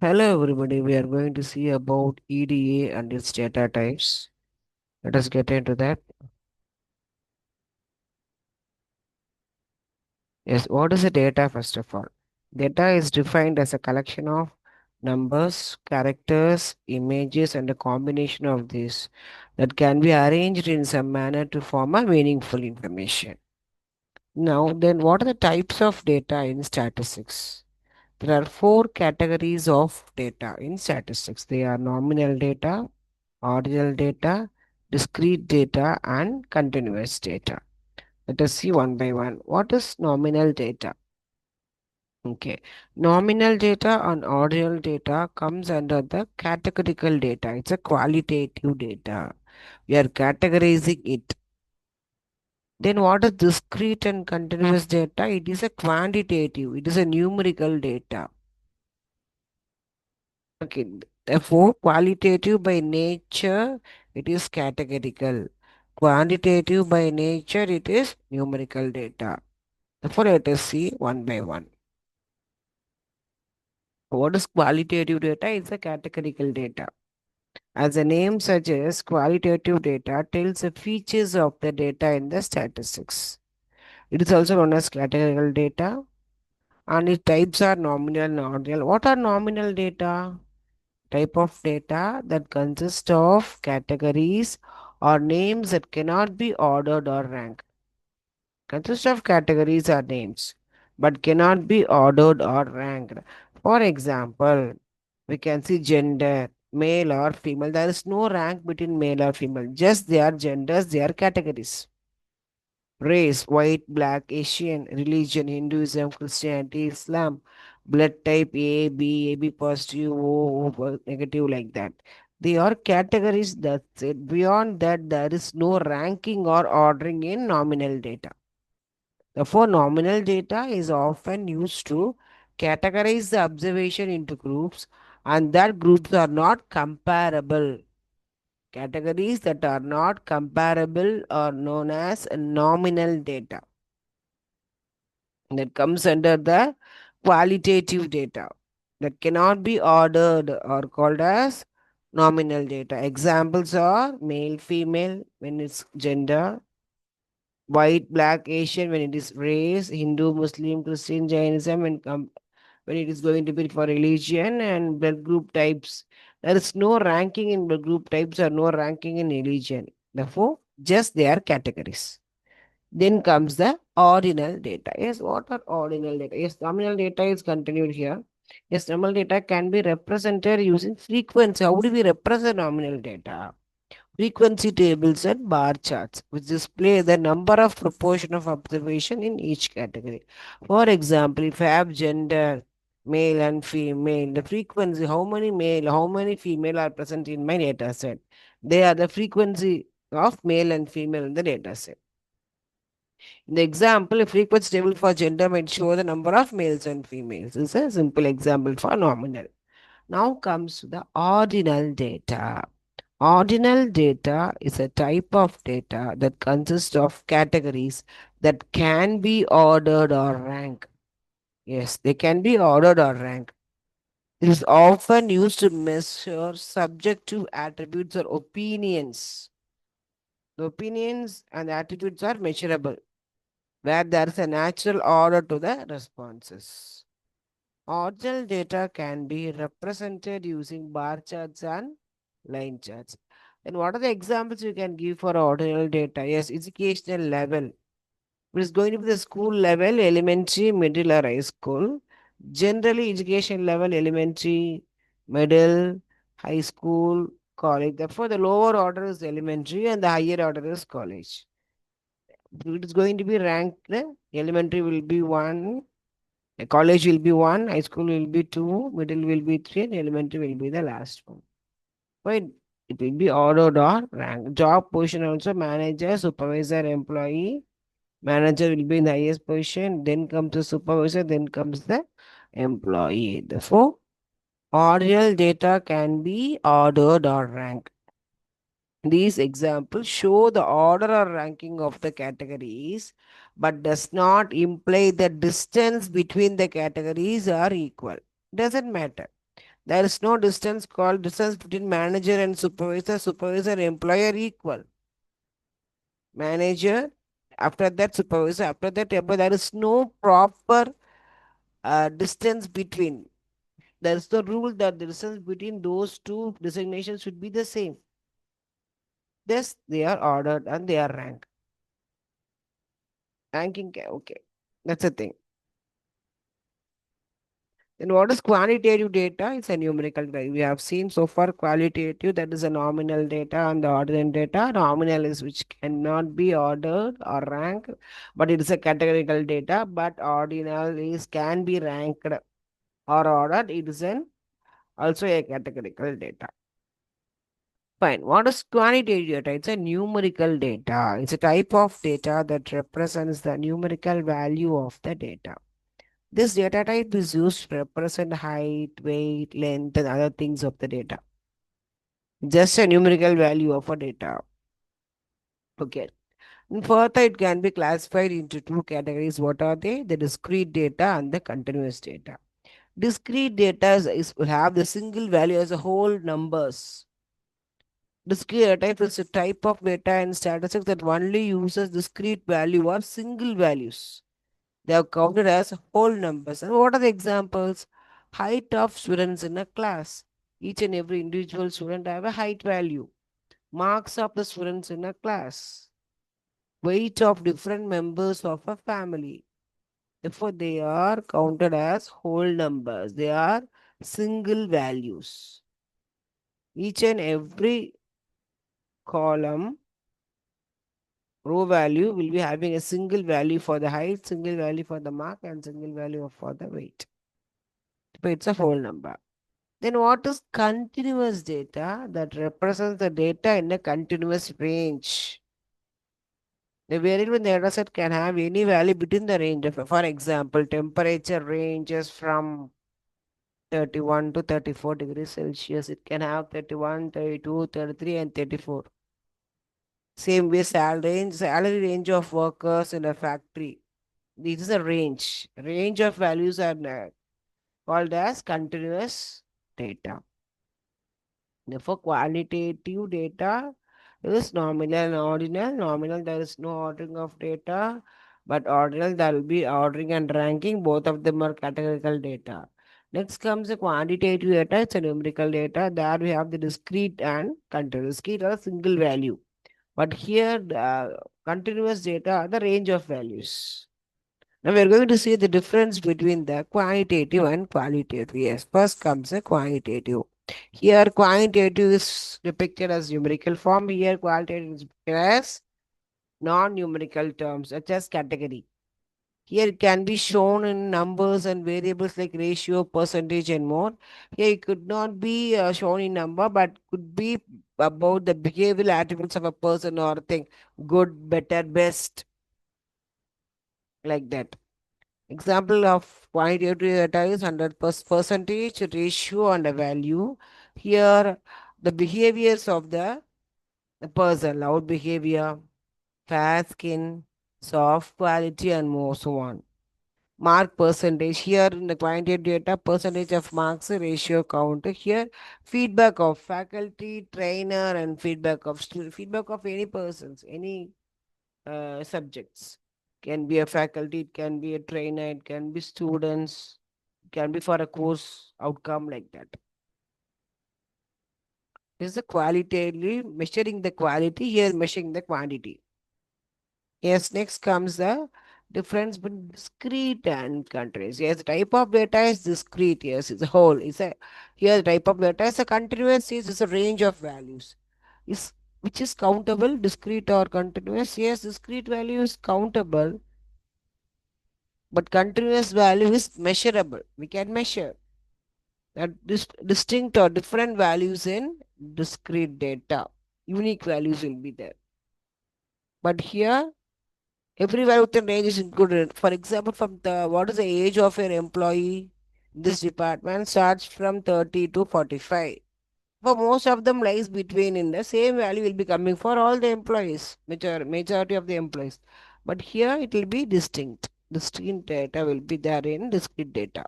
Hello everybody, we are going to see about EDA and its data types. Let us get into that. Yes, what is a data first of all? Data is defined as a collection of numbers, characters, images and a combination of these that can be arranged in some manner to form a meaningful information. Now then what are the types of data in statistics? There are four categories of data in statistics. They are nominal data, ordinal data, discrete data, and continuous data. Let us see one by one. What is nominal data? Okay. Nominal data and ordinal data comes under the categorical data. It's a qualitative data. We are categorizing it. Then what is discrete and continuous data? It is a quantitative. It is a numerical data. Okay. Therefore, qualitative by nature, it is categorical. Quantitative by nature, it is numerical data. Therefore, let us see one by one. What is qualitative data? It's a categorical data. As the name suggests, qualitative data tells the features of the data in the statistics. It is also known as categorical data, and its types are nominal and ordinal. What are nominal data? Type of data that consists of categories or names that cannot be ordered or ranked. Consist of categories or names but cannot be ordered or ranked. For example, we can see gender, male or female. There is no rank between male or female, just their genders, their categories. Race, white, black, Asian, religion, Hinduism, Christianity, Islam, blood type A, B, AB positive, O negative, like that. They are categories, that's it. Beyond that, there is no ranking or ordering in nominal data. Therefore, nominal data is often used to categorize the observation into groups, and that groups are not comparable. Categories that are not comparable are known as nominal data. That comes under the qualitative data that cannot be ordered or called as nominal data. Examples are male, female when it's gender, white, black, Asian when it is race, Hindu, Muslim, Christian, Jainism when it is going to be for religion, and blood group types. There is no ranking in blood group types or no ranking in religion. Therefore, just they are categories. Then comes the ordinal data. Yes, what are ordinal data? Yes, nominal data is continued here. Yes, nominal data can be represented using frequency. How do we represent nominal data? Frequency tables and bar charts, which display the number of proportion of observation in each category. For example, if I have gender, male and female, the frequency, how many male, how many female are present in my data set? They are the frequency of male and female in the data set. In the example, a frequency table for gender might show the number of males and females. This is a simple example for nominal. Now comes to the ordinal data. Ordinal data is a type of data that consists of categories that can be ordered or ranked. Yes, they can be ordered or ranked. It is often used to measure subjective attributes or opinions. The opinions and attributes are measurable, where there is a natural order to the responses. Ordinal data can be represented using bar charts and line charts. Then what are the examples you can give for ordinal data? Yes, educational level. It is going to be the school level, elementary, middle or high school. Generally, education level, elementary, middle, high school, college. Therefore, the lower order is elementary and the higher order is college. It is going to be ranked. Elementary will be 1, a college will be 1, high school will be 2, middle will be 3, and elementary will be the last one. Why? It will be ordered or ranked. Job position also manager, supervisor, employee. Manager will be in the highest position, then comes the supervisor, then comes the employee. Therefore, ordinal data can be ordered or ranked. These examples show the order or ranking of the categories, but does not imply the distance between the categories are equal. Doesn't matter. There is no distance called distance between manager and supervisor. Supervisor, employer equal. Manager, after that supervisor, after that employer. There is no proper distance between. There is the rule that the distance between those two designations should be the same. Thus, they are ordered and they are ranked. Ranking, okay. That's the thing. Then what is quantitative data? It's a numerical data. We have seen so far qualitative, that is a nominal data, and the ordinal data. Nominal is which cannot be ordered or ranked, but it is a categorical data. But ordinal is can be ranked or ordered. It is an also a categorical data. Fine. What is quantitative data? It's a numerical data. It's a type of data that represents the numerical value of the data. This data type is used to represent height, weight, length, and other things of the data. Just a numerical value of a data. Okay. And further, it can be classified into two categories. What are they? The discrete data and the continuous data. Discrete data will have the single value as a whole numbers. Discrete data is a type of data in statistics that only uses discrete value or single values. They are counted as whole numbers. And what are the examples? Height of students in a class. Each and every individual student have a height value. Marks of the students in a class. Weight of different members of a family. Therefore, they are counted as whole numbers. They are single values. Each and every column row value will be having a single value for the height, single value for the mark, and single value for the weight. So it's a whole number. Then what is continuous data? That represents the data in a continuous range. The variable in the data set can have any value between the range of, for example, temperature ranges from 31 to 34 degrees Celsius. It can have 31, 32, 33, and 34. Same way, salary range of workers in a factory. This is a range. Range of values are called as continuous data. Therefore, qualitative data is nominal and ordinal. Nominal, there is no ordering of data, but ordinal, there will be ordering and ranking. Both of them are categorical data. Next comes the quantitative data. It's a numerical data. There we have the discrete and continuous. Discrete are a single value. But here, continuous data are the range of values. Now we are going to see the difference between the quantitative and qualitative. Yes, first comes the quantitative. Here, quantitative is depicted as numerical form. Here, qualitative is depicted as non-numerical terms, such as category. Here, it can be shown in numbers and variables like ratio, percentage, and more. Here, it could not be shown in number, but could be about the behavioral attributes of a person or thing: good, better, best, like that. Example of quantitative data is 100 percentage, ratio, and a value. Here, the behaviors of the person, loud behavior, fair skin, soft quality, and more so on. Mark percentage. Here in the quantitative data, percentage of marks, ratio count. Here, feedback of faculty, trainer, and feedback of student, feedback of any persons, any subjects. Can be a faculty, it can be a trainer, it can be students, it can be for a course outcome, like that. This is the qualitatively measuring the quality, here measuring the quantity. Yes, next comes the difference between discrete and continuous. Yes, the type of data is discrete. Yes, it's a whole. It's a here the type of data is a continuous. Is it's a range of values. Is which is countable, discrete or continuous? Yes, discrete value is countable, but continuous value is measurable. We can measure that distinct or different values in discrete data. Unique values will be there. But here, every value within range is included. For example, from the what is the age of your employee in this department starts from 30 to 45. For most of them lies between in the same value will be coming for all the employees, majority of the employees. But here it will be distinct. Distinct data will be there in discrete data.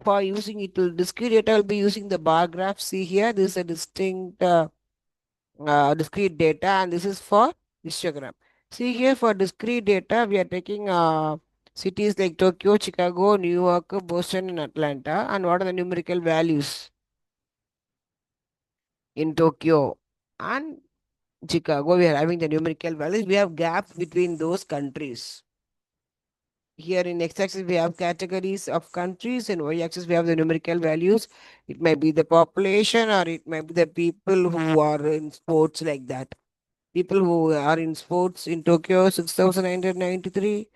for using it will discrete data will be using the bar graph. See here, this is a distinct discrete data, and this is for histogram. See here, for discrete data, we are taking cities like Tokyo, Chicago, New York, Boston, and Atlanta. And what are the numerical values in Tokyo and Chicago? We are having the numerical values. We have gaps between those countries. Here in x-axis we have categories of countries, and y-axis we have the numerical values. It may be the population, or it may be the people who are in sports, like that. People who are in sports in Tokyo, 6,993.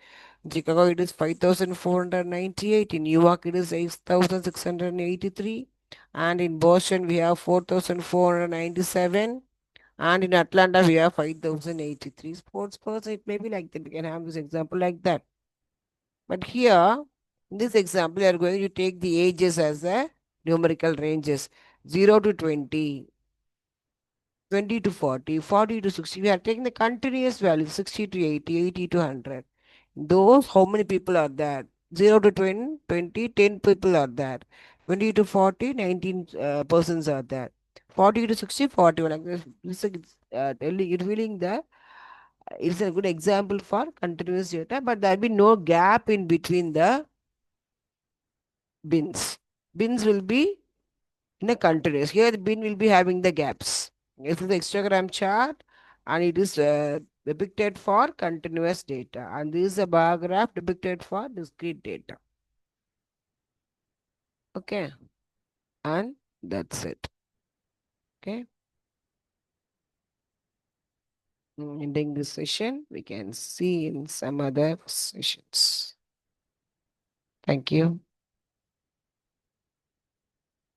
In Chicago, it is 5,498. In New York, it is 8,683. And in Boston, we have 4,497. And in Atlanta, we have 5,083 sports person. It may be like that. We can have this example like that. But here, in this example, we are going to take the ages as the numerical ranges, 0 to 20, 20 to 40, 40 to 60. We are taking the continuous value, 60 to 80, 80 to 100. Those, how many people are there? 0 to 20, 20, 10 people are there. 20 to 40, 19 persons are there. 40 to 60, 41. Like this is revealing the, it's a good example for continuous data, but there will be no gap in between the bins. Bins will be in a continuous. Here the bin will be having the gaps. This is the histogram chart, and it is depicted for continuous data. And this is a bar graph depicted for discrete data. Okay. And that's it. Okay. Ending this session. We can see in some other sessions. Thank you.